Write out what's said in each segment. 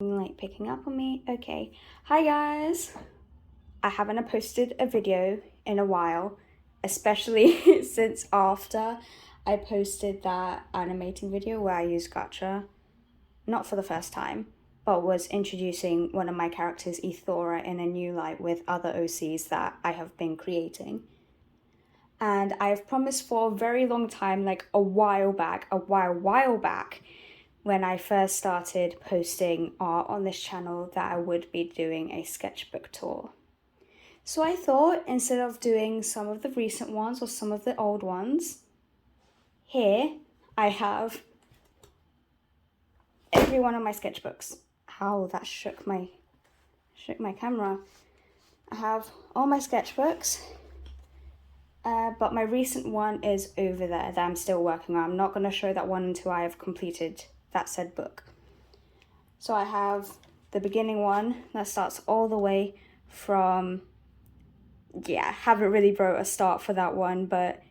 Like picking up on me. Okay, hi guys. I haven't posted a video in a while, especially since after I posted that animating video where I used Gacha, not for the first time, but was introducing one of my characters, Ethora, in a new light with other OCs that I have been creating. And I've promised for a very long time, like a while back, when I first started posting art on this channel, that I would be doing a sketchbook tour. So I thought, instead of doing some of the recent ones or some of the old ones, here I have every one of my sketchbooks. Ow, that shook my camera. I have all my sketchbooks, but my recent one is over there that I'm still working on. I'm not going to show that one until I have completed that said book. So I have the beginning one that starts all the way from, haven't really wrote a start for that one, but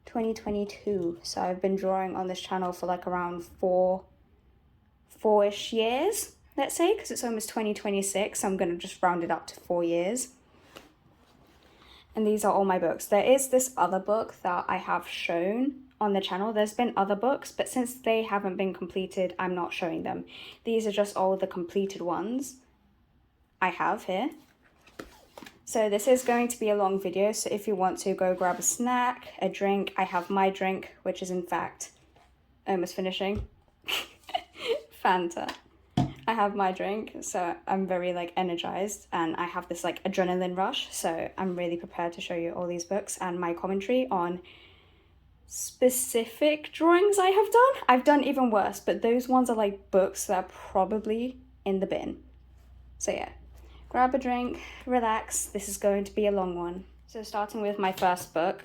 2022. So I've been drawing on this channel for like around four-ish years, let's say, because it's almost 2026. So I'm going to just round it up to 4 years. And these are all my books. There is this other book that I have shown on the channel. There's been other books, but since they haven't been completed, I'm not showing them. These are just all the completed ones I have here. So this is going to be a long video, so if you want to go grab a snack, a drink, I have my drink, which is in fact almost finishing. Fanta. I have my drink, so I'm very like energized, and I have this like adrenaline rush, so I'm really prepared to show you all these books and my commentary on specific drawings I have done. I've done even worse, but those ones are like books that are probably in the bin. So yeah, grab a drink, relax. This is going to be a long one. So starting with my first book,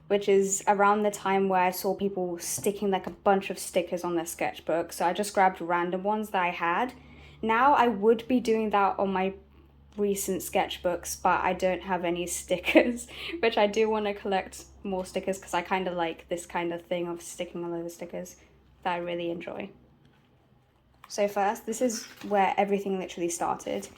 which is around the time where I saw people sticking like a bunch of stickers on their sketchbook. So I just grabbed random ones that I had. Now I would be doing that on my recent sketchbooks, but I don't have any stickers, which I do want to collect more stickers because I kind of like this kind of thing of sticking all over stickers that I really enjoy. So first, this is where everything literally started.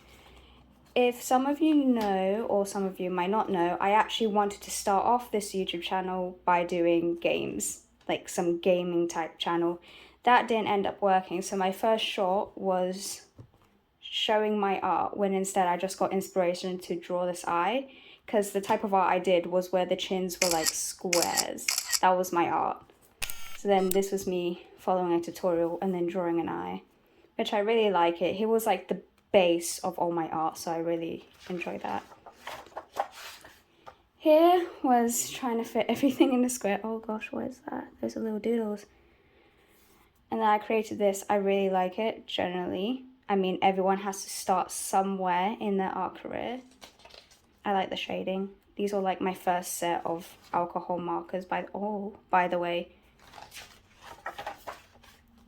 If some of you know, or some of you might not know, I actually wanted to start off this YouTube channel by doing games, like some gaming type channel. That didn't end up working, so my first short was showing my art, when instead I just got inspiration to draw this eye, because the type of art I did was where the chins were like squares. That was my art. So then this was me following a tutorial and then drawing an eye, which I really like it. He was like the base of all my art, so I really enjoy that. Here was trying to fit everything in the square. Oh gosh, what is that? Those are little doodles. And then I created this. I really like it generally. I mean, everyone has to start somewhere in their art career. I like the shading. These are like my first set of alcohol markers by the way.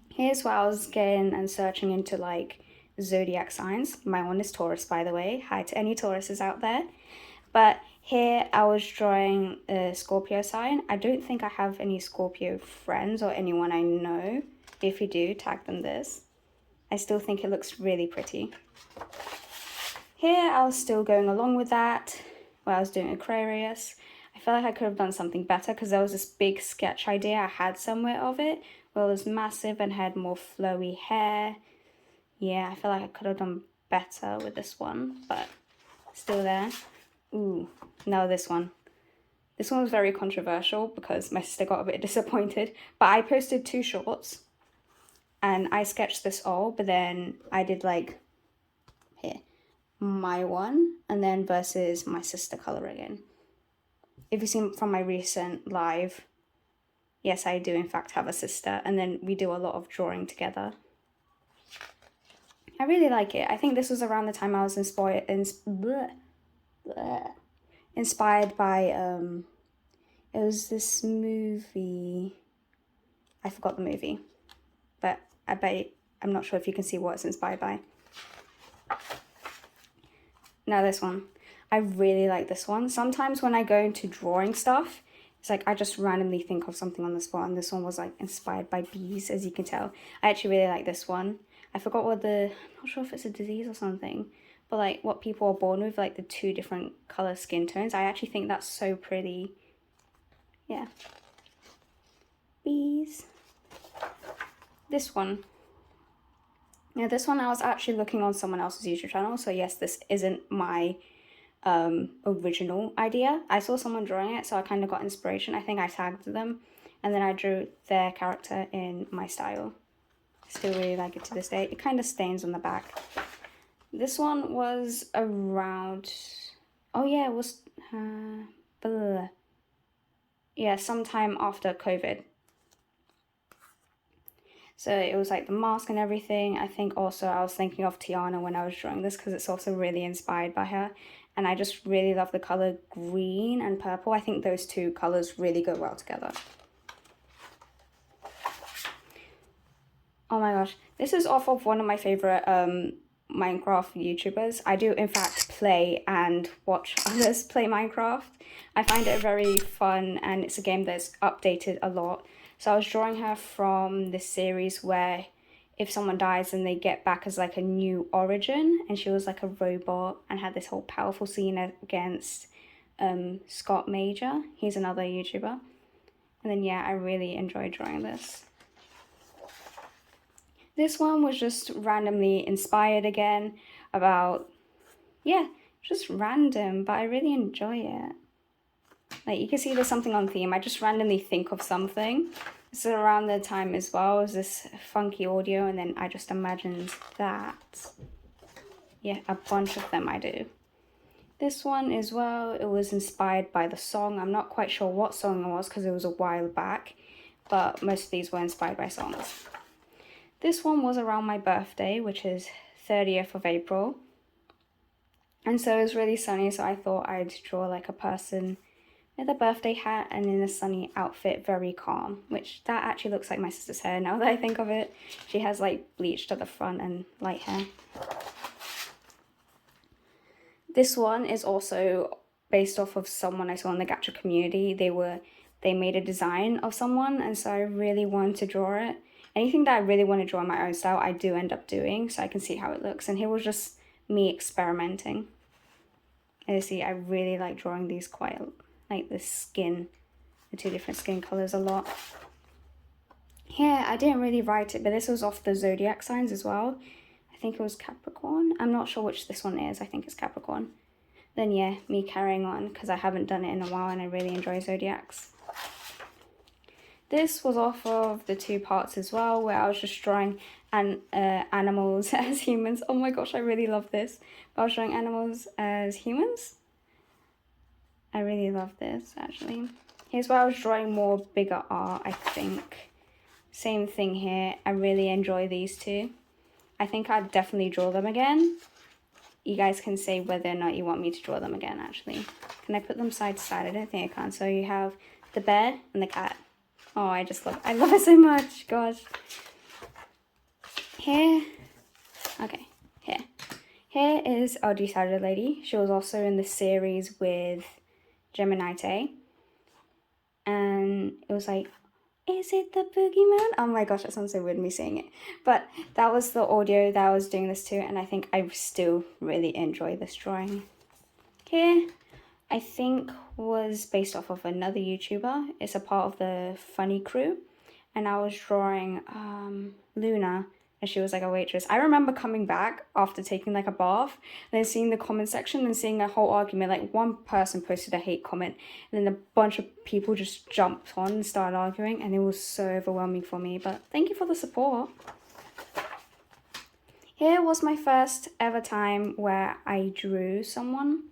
Here's where I was getting and searching into like zodiac signs. My one is Taurus, by the way. Hi to any Tauruses out there. But here I was drawing a Scorpio sign. I don't think I have any Scorpio friends or anyone I know. If you do, tag them this. I still think it looks really pretty. Here I was still going along with that, where I was doing Aquarius. I feel like I could have done something better because there was this big sketch idea I had somewhere of it, where it was massive and had more flowy hair. Yeah, I feel like I could have done better with this one, but still there. Ooh, no, this one. This one was very controversial because my sister got a bit disappointed, but I posted 2 shorts and I sketched this all, but then I did like, here, my one, and then versus my sister coloring in. If you've seen from my recent live, yes, I do in fact have a sister, and then we do a lot of drawing together. I really like it. I think this was around the time I was inspired by, it was this movie, I forgot the movie, but I'm not sure if you can see what it's inspired by. Now this one. I really like this one. Sometimes when I go into drawing stuff, it's like I just randomly think of something on the spot, and this one was like inspired by bees, as you can tell. I actually really like this one. I forgot what I'm not sure if it's a disease or something, but like what people are born with, like the 2 different color skin tones. I actually think that's so pretty. Yeah. Bees. This one. Now this one I was actually looking on someone else's YouTube channel, so yes, this isn't my original idea. I saw someone drawing it, so I kind of got inspiration. I think I tagged them, and then I drew their character in my style. Still really like it to this day. It kind of stains on the back. This one was around, oh yeah, it was, yeah, sometime after COVID. So it was like the mask and everything. I think also I was thinking of Tiana when I was drawing this because it's also really inspired by her. And I just really love the color green and purple. I think those 2 colors really go well together. Oh my gosh. This is off of one of my favorite Minecraft YouTubers. I do in fact play and watch others play Minecraft. I find it very fun, and it's a game that's updated a lot. So I was drawing her from this series where if someone dies and they get back as like a new origin, and she was like a robot and had this whole powerful scene against Scott Major. He's another YouTuber. And then yeah, I really enjoyed drawing this. This one was just randomly inspired again about, yeah, just random, but I really enjoy it. Like, you can see there's something on theme. I just randomly think of something. This is around the time as well as this funky audio, and then I just imagined that. Yeah, a bunch of them I do. This one as well, it was inspired by the song. I'm not quite sure what song it was because it was a while back, but most of these were inspired by songs. This one was around my birthday, which is 30th of April. And so it was really sunny, so I thought I'd draw like a person with a birthday hat and in a sunny outfit, very calm, which that actually looks like my sister's hair now that I think of it. She has like bleached at the front and light hair. This one is also based off of someone I saw in the gacha community. They made a design of someone, and so I really wanted to draw it. Anything that I really want to draw in my own style, I do end up doing, so I can see how it looks. And here was just me experimenting. And you see, I really like drawing these quite, like the skin, the 2 different skin colors a lot. Here, I didn't really write it, but this was off the zodiac signs as well. I think it was Capricorn. I'm not sure which this one is. I think it's Capricorn. Then yeah, me carrying on because I haven't done it in a while and I really enjoy zodiacs. This was off of the 2 parts as well, where I was just drawing animals as humans. Oh my gosh, I really love this. But I was drawing animals as humans. I really love this, actually. Here's where I was drawing more bigger art, I think. Same thing here. I really enjoy these 2. I think I'd definitely draw them again. You guys can say whether or not you want me to draw them again, actually. Can I put them side to side? I don't think I can. So you have the bear and the cat. Oh, I love it so much, gosh. Here is our decided lady. She was also in the series with Gemini Tay. And it was like, is it the boogeyman? Oh my gosh, that sounds so weird me saying it. But that was the audio that I was doing this to, and I think I still really enjoy this drawing. Here, I think was based off of another YouTuber. It's a part of the Funny Crew. And I was drawing Luna, and she was like a waitress. I remember coming back after taking like a bath, and then seeing the comment section and seeing a whole argument. Like one person posted a hate comment, and then a bunch of people just jumped on and started arguing, and it was so overwhelming for me. But thank you for the support. Here was my first ever time where I drew someone,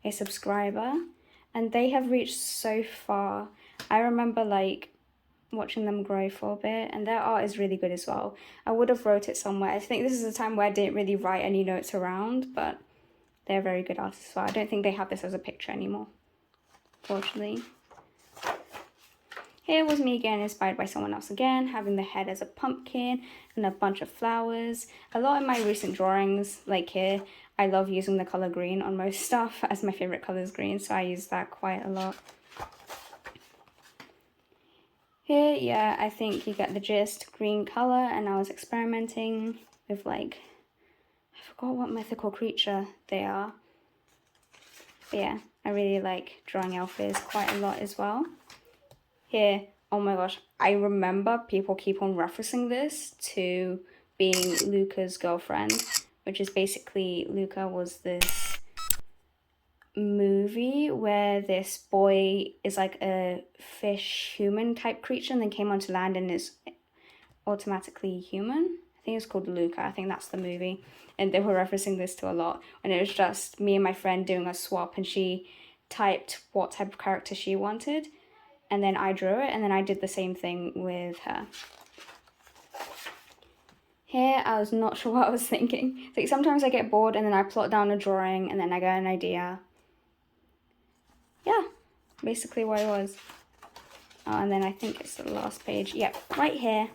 a subscriber, and they have reached so far. I remember like watching them grow for a bit, and their art is really good as well. I would have wrote it somewhere. I think this is a time where I didn't really write any notes around, but they're very good artists as well. I don't think they have this as a picture anymore, fortunately. Here was me again, inspired by someone else again, having the head as a pumpkin and a bunch of flowers. A lot of my recent drawings, like here, I love using the color green on most stuff, as my favorite color is green, so I use that quite a lot. Here, yeah, I think you get the gist, green color, and I was experimenting with like, I forgot what mythical creature they are. But yeah, I really like drawing Alphys quite a lot as well. Here, oh my gosh, I remember people keep on referencing this to being Luca's girlfriend, which is basically Luca was this movie where this boy is like a fish human type creature and then came onto land and is automatically human. I think it's called Luca. I think that's the movie. And they were referencing this to a lot. And it was just me and my friend doing a swap, and she typed what type of character she wanted. And then I drew it, and then I did the same thing with her. Here, I was not sure what I was thinking. It's like sometimes I get bored and then I plot down a drawing and then I get an idea. Yeah, basically what it was. Oh, and then I think it's the last page. Yep, right here.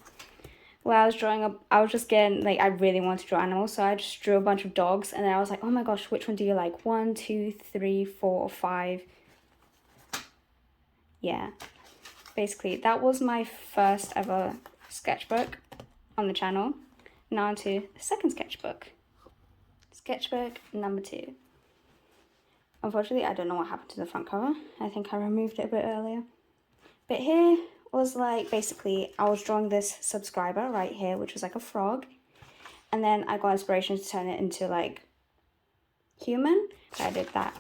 Where I was drawing up, I was just getting, like, I really wanted to draw animals, so I just drew a bunch of dogs, and then I was like, oh my gosh, which one do you like? 1, 2, 3, 4, or 5. Yeah. Basically, that was my first ever sketchbook on the channel. Now on to the second sketchbook. Sketchbook number 2. Unfortunately, I don't know what happened to the front cover. I think I removed it a bit earlier. But here was like, basically, I was drawing this subscriber right here, which was like a frog. And then I got inspiration to turn it into like human. So I did that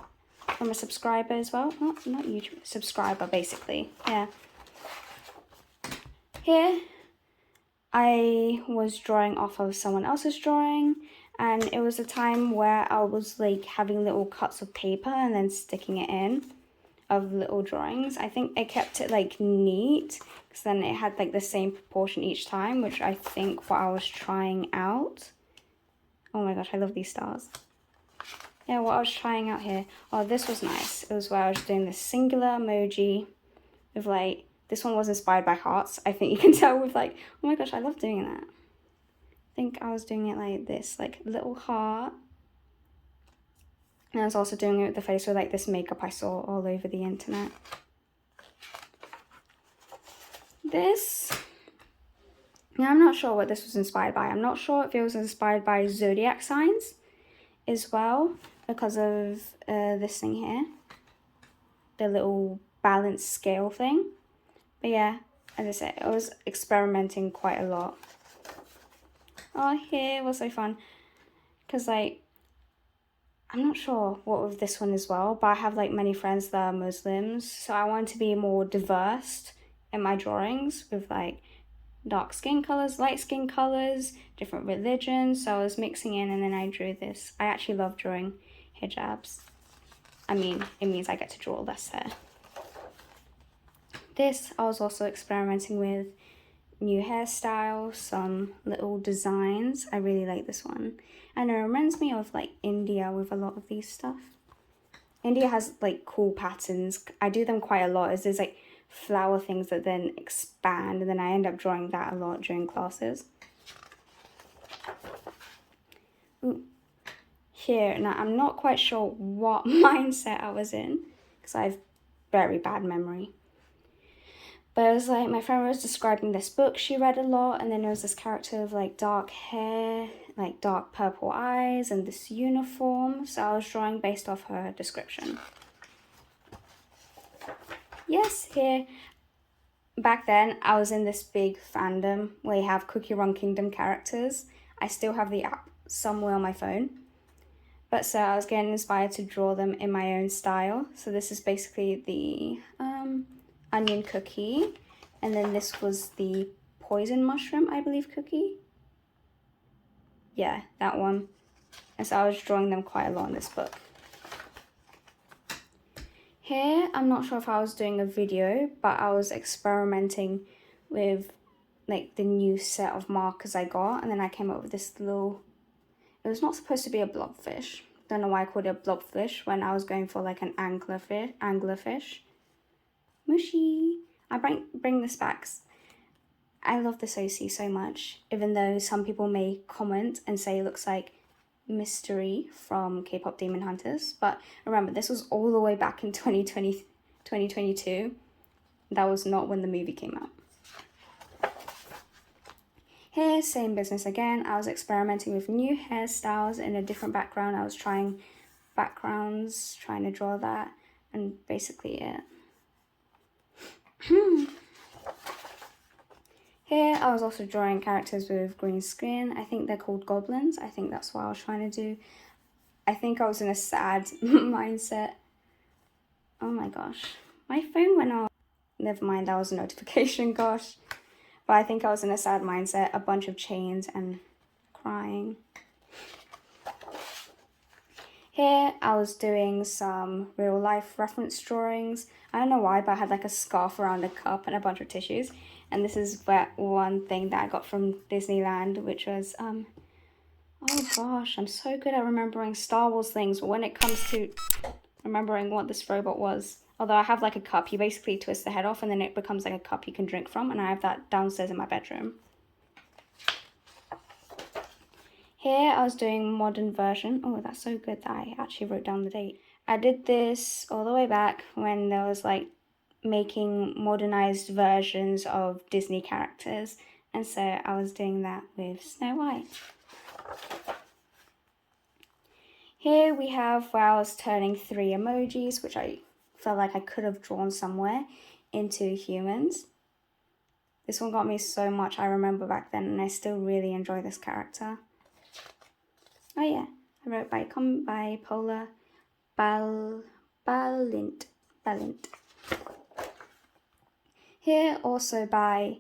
from a subscriber as well. Not YouTube, subscriber basically, yeah. Here, I was drawing off of someone else's drawing, and it was a time where I was like having little cuts of paper and then sticking it in of little drawings. I think I kept it like neat because then it had like the same proportion each time, which I think what I was trying out. Oh my gosh, I love these stars. Yeah, what I was trying out here. Oh, this was nice. It was where I was doing this singular emoji with like, this one was inspired by hearts. I think you can tell with like, oh my gosh, I love doing that. I think I was doing it like this, like little heart. And I was also doing it with the face with like this makeup I saw all over the internet. This, now I'm not sure what this was inspired by. I'm not sure if it was inspired by zodiac signs as well, because of this thing here. The little balance scale thing. But yeah, as I said, I was experimenting quite a lot. Oh, here was so fun. Because like, I'm not sure what with this one as well, but I have like many friends that are Muslims, so I wanted to be more diverse in my drawings with like dark skin colors, light skin colors, different religions. So I was mixing in, and then I drew this. I actually love drawing hijabs. I mean, it means I get to draw less hair. This, I was also experimenting with new hairstyles, some little designs. I really like this one. And it reminds me of like India with a lot of these stuff. India has like cool patterns. I do them quite a lot. Is there's like flower things that then expand, and then I end up drawing that a lot during classes. Ooh. Here, now I'm not quite sure what mindset I was in because I have very bad memory. But it was like, my friend was describing this book she read a lot, and then there was this character with like dark hair, like dark purple eyes, and this uniform. So I was drawing based off her description. Yes, here, back then I was in this big fandom where you have Cookie Run Kingdom characters. I still have the app somewhere on my phone. But so I was getting inspired to draw them in my own style. So this is basically the onion cookie, and then this was the poison mushroom, I believe, cookie. Yeah, that one. And so I was drawing them quite a lot in this book. Here, I'm not sure if I was doing a video, but I was experimenting with like the new set of markers I got, and then I came up with this little, it was not supposed to be a blobfish. Don't know why I called it a blobfish when I was going for like an anglerfish. Mushy. I bring this back. I love this OC so much, even though some people may comment and say it looks like Mystery from K-pop Demon Hunters. But remember, this was all the way back in 2022. That was not when the movie came out. Here, same business again. I was experimenting with new hairstyles in a different background. I was trying backgrounds, trying to draw that, and basically it. Here, I was also drawing characters with green skin. I think they're called goblins. I think that's what I was trying to do. I think I was in a sad mindset. Oh my gosh, my phone went off. Never mind, that was a notification, gosh. But I think I was in a sad mindset, a bunch of chains and crying. Here, I was doing some real life reference drawings. I don't know why, but I had like a scarf around a cup and a bunch of tissues. And this is one thing that I got from Disneyland, which was, oh gosh, I'm so good at remembering Star Wars things. But when it comes to remembering what this robot was, although I have like a cup, you basically twist the head off and then it becomes like a cup you can drink from. And I have that downstairs in my bedroom. Here I was doing modern version. Oh, that's so good that I actually wrote down the date. I did this all the way back when there was like making modernized versions of Disney characters. And so I was doing that with Snow White. Here we have where I was turning 3 emojis, which I felt like I could have drawn somewhere, into humans. This one got me so much, I remember back then, and I still really enjoy this character. Oh yeah, I wrote by Paula Balint. Here also by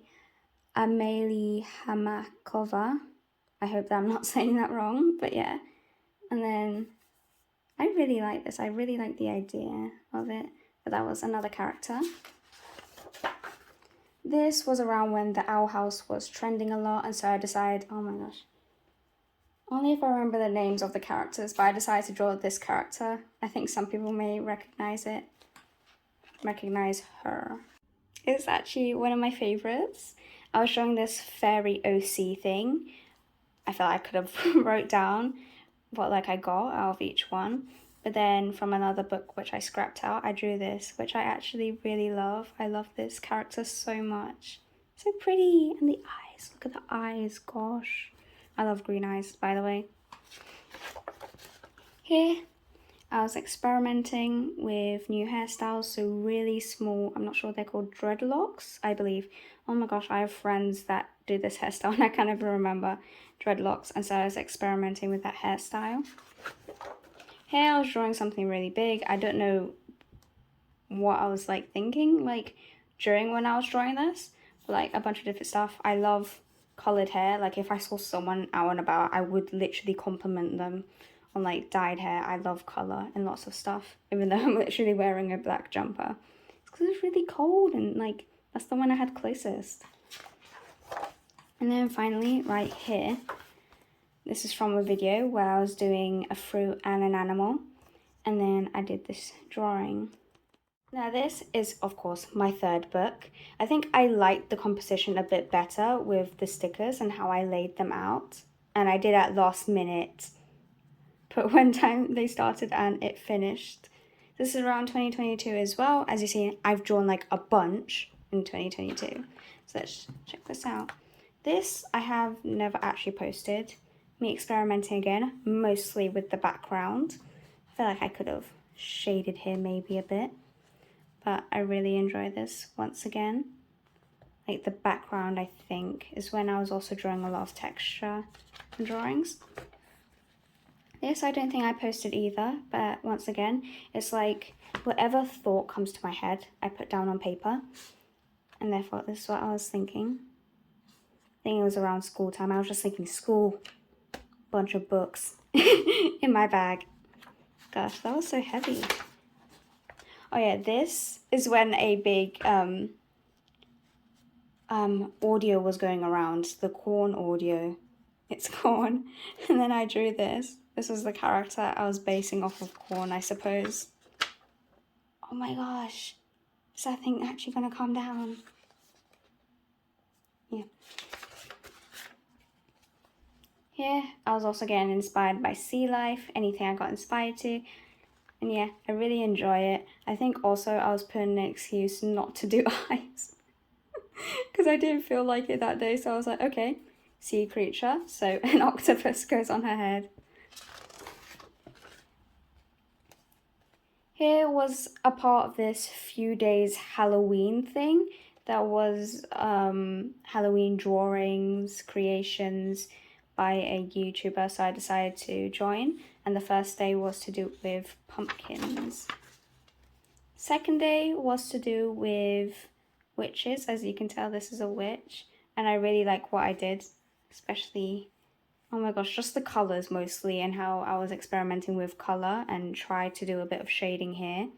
Amelie Hamakova. I hope that I'm not saying that wrong, but yeah. And then I really like this. I really like the idea of it, but that was another character. This was around when the Owl House was trending a lot, and so I decided, oh my gosh, only if I remember the names of the characters, but I decided to draw this character. I think some people may recognize her. It's actually one of my favorites. I was showing this fairy OC thing. I felt I could have wrote down what like I got out of each one. But then from another book which I scrapped out, I drew this, which I actually really love. I love this character so much. So pretty. And the eyes, look at the eyes, gosh. I love green eyes, by the way. Here, I was experimenting with new hairstyles, so really small, I'm not sure they're called dreadlocks, I believe. Oh my gosh, I have friends that do this hairstyle and I can't even remember dreadlocks, and so I was experimenting with that hairstyle. Here I was drawing something really big. I don't know what I was like thinking, like during when I was drawing this, but, like a bunch of different stuff. I love colored hair. Like if I saw someone out and about, I would literally compliment them on like dyed hair. I love color and lots of stuff, even though I'm literally wearing a black jumper. It's because it's really cold, and like that's the one I had closest. And then finally right here, this is from a video where I was doing a fruit and an animal, and then I did this drawing. Now this is, of course, my third book. I think I liked the composition a bit better with the stickers and how I laid them out. And I did at last minute put when time they started and it finished. This is around 2022 as well. As you see, I've drawn like a bunch in 2022. So let's check this out. This I have never actually posted. Me experimenting again, mostly with the background. I feel like I could have shaded here maybe a bit, but I really enjoy this once again. Like the background, I think, is when I was also drawing a lot of texture and drawings. This I don't think I posted either, but once again, it's like whatever thought comes to my head, I put down on paper, and therefore this is what I was thinking. I think it was around school time. I was just thinking school, bunch of books in my bag. Gosh, that was so heavy. Oh yeah, this is when a big audio was going around, the corn audio. It's corn. And then I drew this. This was the character I was basing off of corn, I suppose. Oh my gosh. Is that thing actually gonna calm down? Yeah. Here, I was also getting inspired by sea life, anything I got inspired to. And yeah, I really enjoy it. I think also I was putting an excuse not to do eyes. Because I didn't feel like it that day, so I was like, okay, sea creature. So an octopus goes on her head. Here was a part of this few days Halloween thing. That was Halloween drawings, creations by a YouTuber, so I decided to join. And the first day was to do with pumpkins. Second day was to do with witches. As you can tell, this is a witch. And I really like what I did, especially, oh my gosh, just the colours mostly, and how I was experimenting with colour and tried to do a bit of shading here.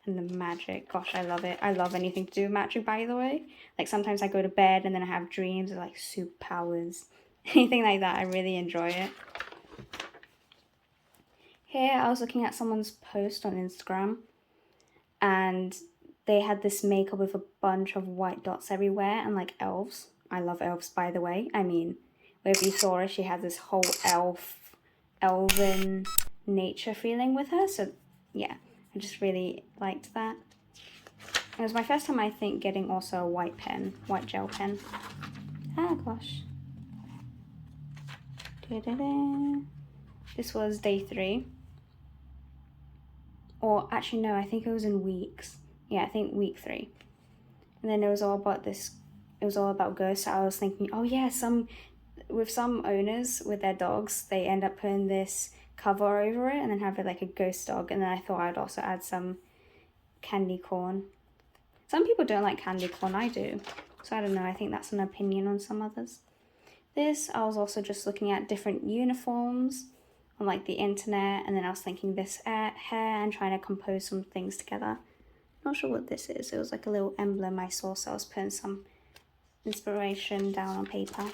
And the magic, gosh, I love it. I love anything to do with magic, by the way. Like sometimes I go to bed and then I have dreams of like superpowers. Anything like that, I really enjoy it. Here I was looking at someone's post on Instagram and they had this makeup with a bunch of white dots everywhere and like elves. I love elves, by the way. I mean, wherever you saw her, she had this whole elven nature feeling with her. So yeah, I just really liked that. It was my first time, I think, getting also a white gel pen. Ah, gosh. Da-da-da. This was day 3. Or actually, no, I think it was in weeks. Yeah, I think week 3. And then it was all about this, it was all about ghosts. So I was thinking, oh yeah, with some owners, with their dogs, they end up putting this cover over it and then have it like a ghost dog. And then I thought I'd also add some candy corn. Some people don't like candy corn, I do. So I don't know, I think that's an opinion on some others. This, I was also just looking at different uniforms on like the internet, and then I was thinking this hair and trying to compose some things together. Not sure what this is. It was like a little emblem I saw, so I was putting some inspiration down on paper.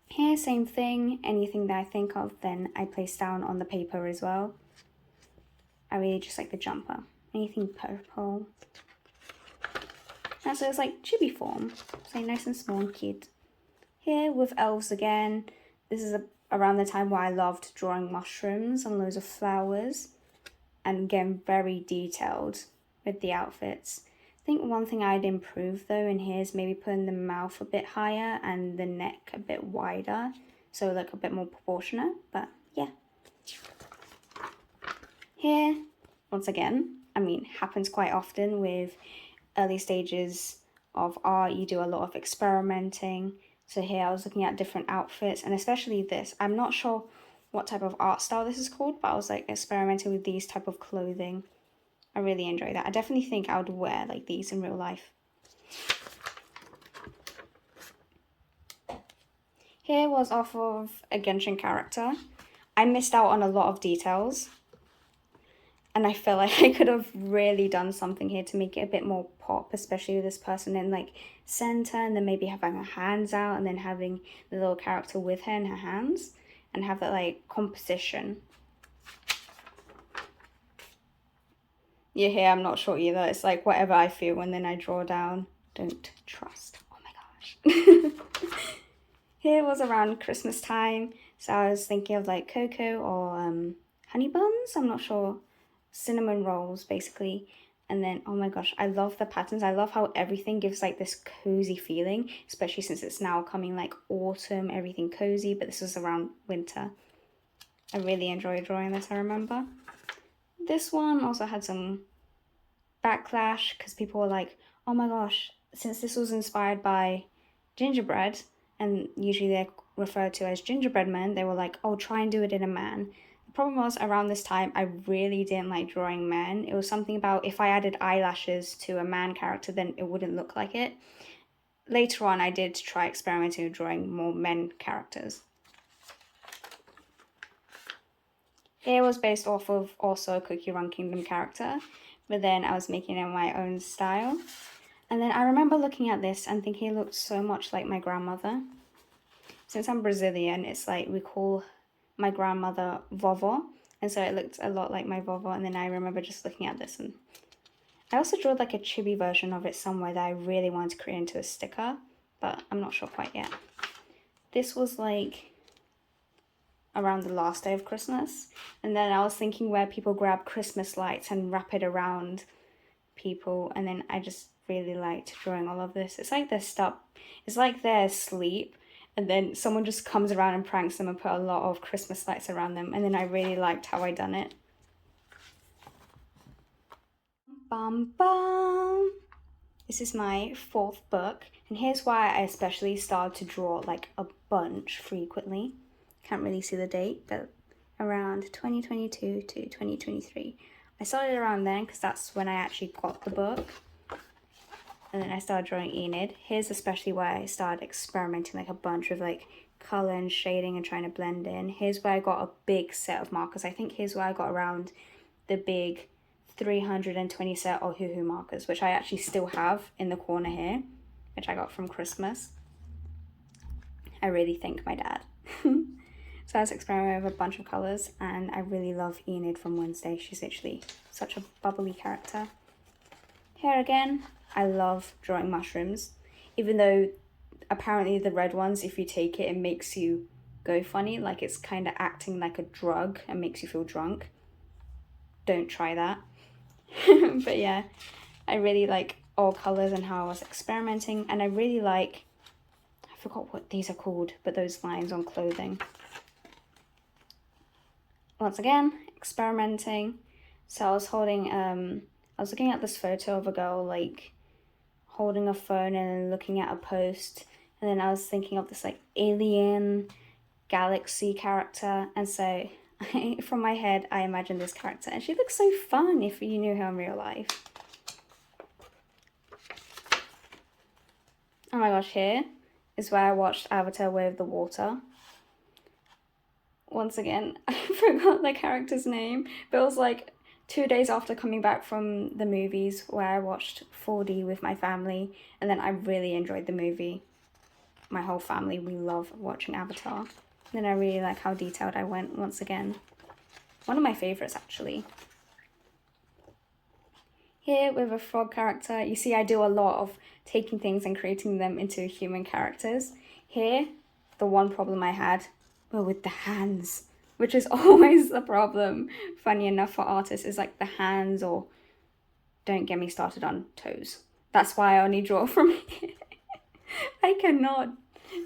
Here, same thing. Anything that I think of, then I place down on the paper as well. I really just like the jumper. Anything purple. And so it's like chibi form. It's like nice and small and cute. Here with elves again. This is around the time where I loved drawing mushrooms and loads of flowers. And getting very detailed with the outfits. I think one thing I'd improve though in here is maybe putting the mouth a bit higher and the neck a bit wider, so like a bit more proportionate, but yeah. Here, once again, I mean, happens quite often with early stages of art, you do a lot of experimenting. So here I was looking at different outfits, and especially this. I'm not sure what type of art style this is called, but I was like experimenting with these type of clothing. I really enjoy that. I definitely think I would wear like these in real life. Here was off of a Genshin character. I missed out on a lot of details, and I feel like I could have really done something here to make it a bit more pop, especially with this person in like center, and then maybe having her hands out and then having the little character with her in her hands, and have that like composition. Yeah, here I'm not sure either. It's like whatever I feel and then I draw down. Don't trust. Oh my gosh. Here was around Christmas time, so I was thinking of like cocoa or honey buns. I'm not sure. Cinnamon rolls basically. And then, oh my gosh, I love the patterns. I love how everything gives like this cozy feeling, especially since it's now coming like autumn, everything cozy, but this was around winter. I really enjoyed drawing this, I remember. This one also had some backlash because people were like, oh my gosh, since this was inspired by gingerbread, and usually they're referred to as gingerbread men, they were like, oh, try and do it in a man. The problem was around this time, I really didn't like drawing men. It was something about if I added eyelashes to a man character, then it wouldn't look like it. Later on, I did try experimenting with drawing more men characters. It was based off of also a Cookie Run Kingdom character, but then I was making it in my own style. And then I remember looking at this and thinking it looked so much like my grandmother. Since I'm Brazilian, it's like we call my grandmother vovó, and so it looked a lot like my vovó. And then I remember just looking at this, and I also drew like a chibi version of it somewhere that I really wanted to create into a sticker, but I'm not sure quite yet. This was like around the last day of Christmas, and then I was thinking where people grab Christmas lights and wrap it around people, and then I just really liked drawing all of this. It's like they're stuck, it's like they're asleep, and then someone just comes around and pranks them and put a lot of Christmas lights around them, and then I really liked how I done it. Bum bum! This is my 4th book, and here's why I especially started to draw like a bunch frequently. Can't really see the date, but around 2022 to 2023. I started around then because that's when I actually got the book. And then I started drawing Enid. Here's especially where I started experimenting like a bunch with like color and shading and trying to blend in. Here's where I got a big set of markers. I think here's where I got around the big 320 set of Hoo Hoo markers, which I actually still have in the corner here, which I got from Christmas. I really thank my dad. So I was experimenting with a bunch of colors, and I really love Enid from Wednesday. She's literally such a bubbly character. Here again, I love drawing mushrooms, even though apparently the red ones, if you take it, it makes you go funny, like it's kind of acting like a drug and makes you feel drunk. Don't try that. But yeah, I really like all colors and how I was experimenting, and I really like, I forgot what these are called, but those lines on clothing. Once again, experimenting. So I was holding, I was looking at this photo of a girl like holding a phone and looking at a post, and then I was thinking of this like alien galaxy character, and so from my head I imagined this character, and she looks so fun if you knew her in real life. Oh my gosh, here is where I watched Avatar: Way of the Water. Once again, I forgot the character's name, but it was like 2 days after coming back from the movies where I watched 4D with my family, and then I really enjoyed the movie. My whole family, we love watching Avatar. And then I really like how detailed I went once again. One of my favorites, actually. Here with a frog character, you see I do a lot of taking things and creating them into human characters. Here, the one problem I had were with the hands, which is always the problem, funny enough, for artists, is like the hands, or don't get me started on toes. That's why I only draw from here. I cannot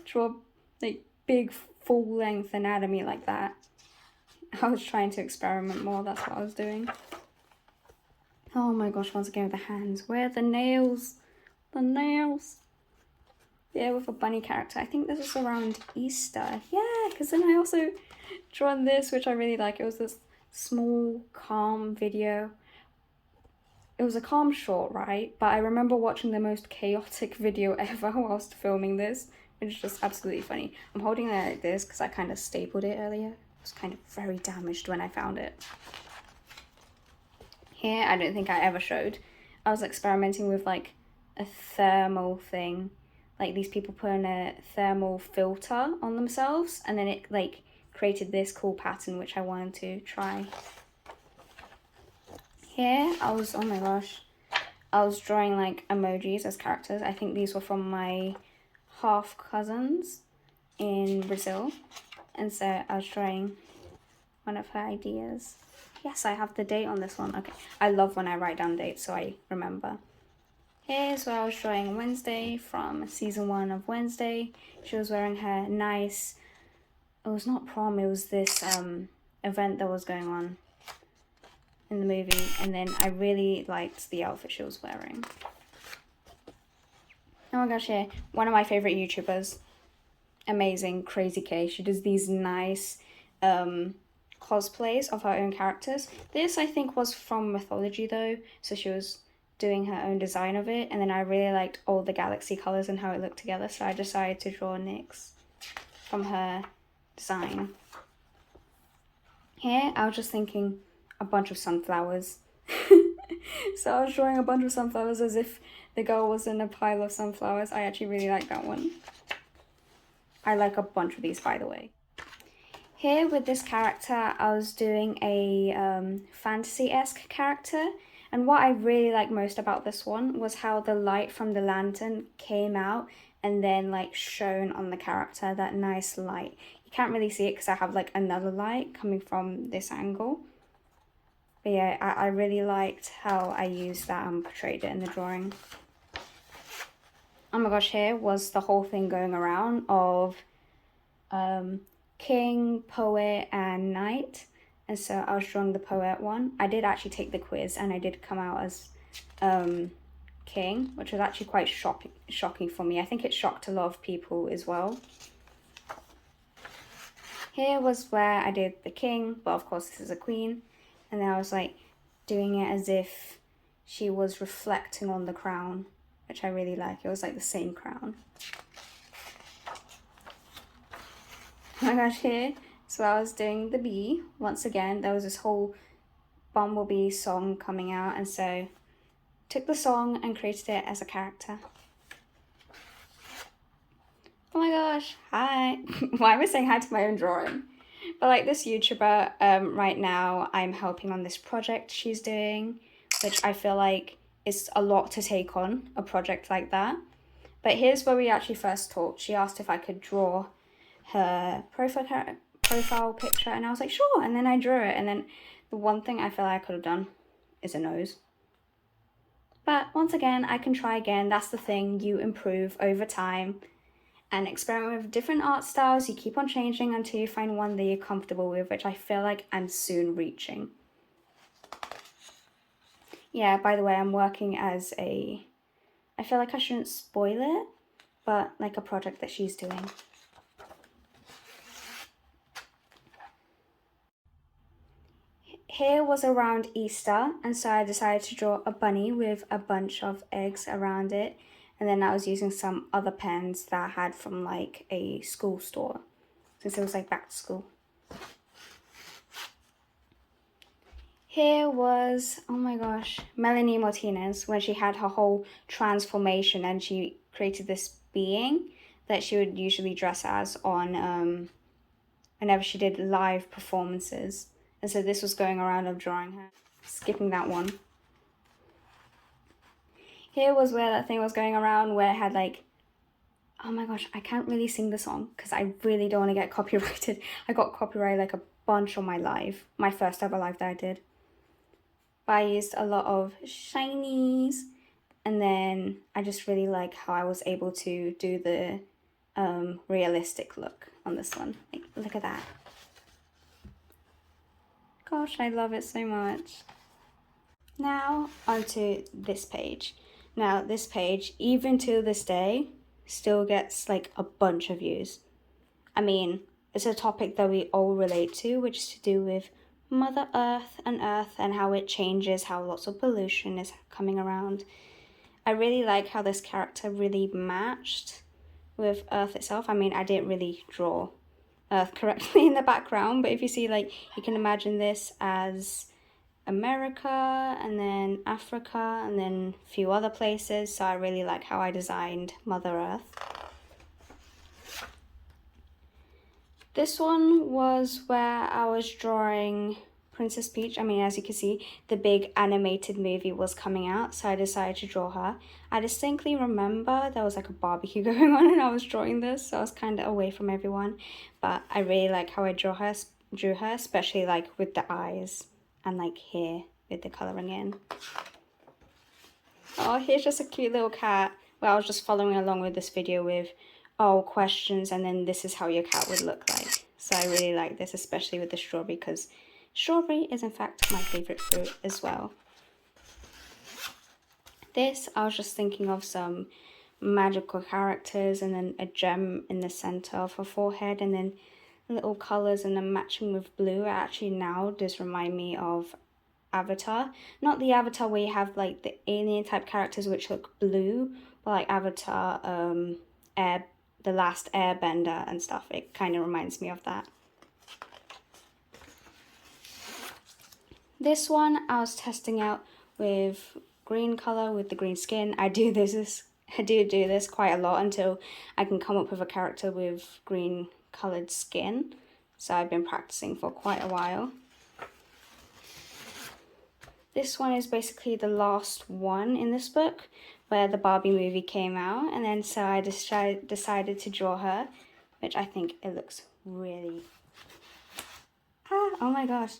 draw like big full-length anatomy like that. I was trying to experiment more, that's what I was doing. Oh my gosh, once again with the hands. Where are the nails? The nails. Yeah, with a bunny character. I think this was around Easter. Yeah, because then I also drawn this, which I really like. It was this small, calm video. It was a calm short, right? But I remember watching the most chaotic video ever whilst filming this, which is just absolutely funny. I'm holding it like this because I kind of stapled it earlier. It was kind of very damaged when I found it. Here, I don't think I ever showed. I was experimenting with like a thermal thing. Like these people put in a thermal filter on themselves, and then it like created this cool pattern which I wanted to try. Here I was, oh my gosh, I was drawing like emojis as characters. I think these were from my half cousins in Brazil, and so I was drawing one of her ideas. Yes, I have the date on this one. Okay, I love when I write down dates so I remember. Here's where I was drawing Wednesday from season 1 of Wednesday. She was wearing her nice, it was not prom, it was this event that was going on in the movie, and then I really liked the outfit she was wearing. Oh my gosh, here, one of my favorite YouTubers, amazing, Crazy K. She does these nice cosplays of her own characters. This I think was from Mythology though, so she was doing her own design of it, and then I really liked all the galaxy colors and how it looked together, so I decided to draw Nyx from her design. Here I was just thinking a bunch of sunflowers. So I was drawing a bunch of sunflowers as if the girl was in a pile of sunflowers. I actually really like that one. I like a bunch of these, by the way. Here with this character, I was doing a fantasy-esque character, and what I really liked most about this one was how the light from the lantern came out and then like shone on the character, that nice light. You can't really see it because I have like another light coming from this angle. But yeah, I really liked how I used that and portrayed it in the drawing. Oh my gosh, here was the whole thing going around of king, poet, and knight. And so I was drawing the poet one. I did actually take the quiz and I did come out as king, which was actually quite shocking for me. I think it shocked a lot of people as well. Here was where I did the king, but of course this is a queen. And then I was like doing it as if she was reflecting on the crown, which I really like. It was like the same crown. Oh my gosh, here. So I was doing the bee. Once again, there was this whole bumblebee song coming out, and so took the song and created it as a character. Oh my gosh, hi. Why am I saying hi to my own drawing? But like this YouTuber, right now I'm helping on this project she's doing, which I feel like is a lot to take on, a project like that. But here's where we actually first talked. She asked if I could draw her profile picture, and I was like, sure, and then I drew it, and then the one thing I feel like I could have done is a nose. But once again, I can try again. That's the thing, you improve over time and experiment with different art styles. You keep on changing until you find one that you're comfortable with, which I feel like I'm soon reaching. Yeah, by the way, I'm working as I feel like I shouldn't spoil it, but like a project that she's doing. Here was around Easter, and so I decided to draw a bunny with a bunch of eggs around it, and then I was using some other pens that I had from like a school store, since it was like back to school. Here was, oh my gosh, Melanie Martinez, when she had her whole transformation and she created this being that she would usually dress as on whenever she did live performances. And so this was going around of drawing her. Skipping that one. Here was where that thing was going around where it had like, oh my gosh, I can't really sing the song because I really don't want to get copyrighted. I got copyrighted like a bunch on my live, my first ever live that I did. But I used a lot of shinies, and then I just really like how I was able to do the realistic look on this one. Like, look at that. Gosh, I love it so much. Now onto this page. Now this page, even to this day, still gets like a bunch of views. I mean, it's a topic that we all relate to, which is to do with Mother Earth and how it changes, how lots of pollution is coming around. I really like how this character really matched with Earth itself. I mean, I didn't really draw Earth correctly in the background, but if you see, like, you can imagine this as America and then Africa and then a few other places. So I really like how I designed Mother Earth. This one was where I was drawing Princess Peach. I mean, as you can see, the big animated movie was coming out, so I decided to draw her. I distinctly remember there was like a barbecue going on and I was drawing this, so I was kind of away from everyone. But I really like how I drew her, especially like with the eyes and like here with the colouring in. Oh, here's just a cute little cat where I was just following along with this video with questions, and then this is how your cat would look like. So I really like this, especially with the strawberry, because strawberry is in fact my favourite fruit as well. This, I was just thinking of some magical characters and then a gem in the centre of her forehead and then little colours and then matching with blue. It actually now does remind me of Avatar. Not the Avatar where you have like the alien type characters which look blue, but like Avatar, The Last Airbender and stuff. It kind of reminds me of that. This one I was testing out with green colour with the green skin. I do do this quite a lot until I can come up with a character with green coloured skin. So I've been practicing for quite a while. This one is basically the last one in this book where the Barbie movie came out, and then so I decided to draw her, which I think it looks really... oh my gosh.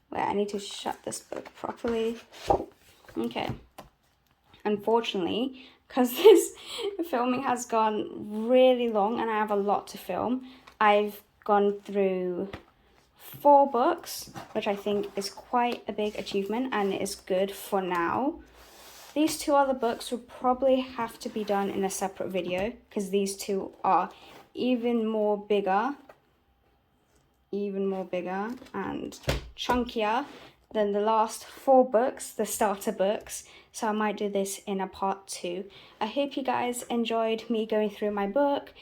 Wait, I need to shut this book properly. Okay. Unfortunately, because this filming has gone really long and I have a lot to film, I've gone through 4 books, which I think is quite a big achievement and is good for now. These 2 other books would probably have to be done in a separate video because these 2 are even more bigger and chunkier than the last 4 books, the starter books. So I might do this in a part 2. I hope you guys enjoyed me going through my book,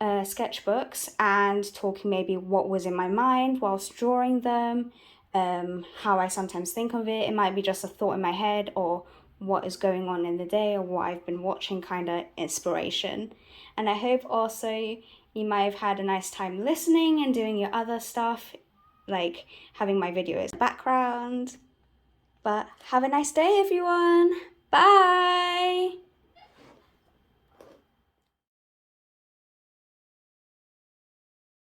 sketchbooks, and talking maybe what was in my mind whilst drawing them, how I sometimes think of it. It might be just a thought in my head, or what is going on in the day, or what I've been watching, kind of inspiration. And I hope also you might have had a nice time listening and doing your other stuff, like having my video as background. But have a nice day, everyone. Bye!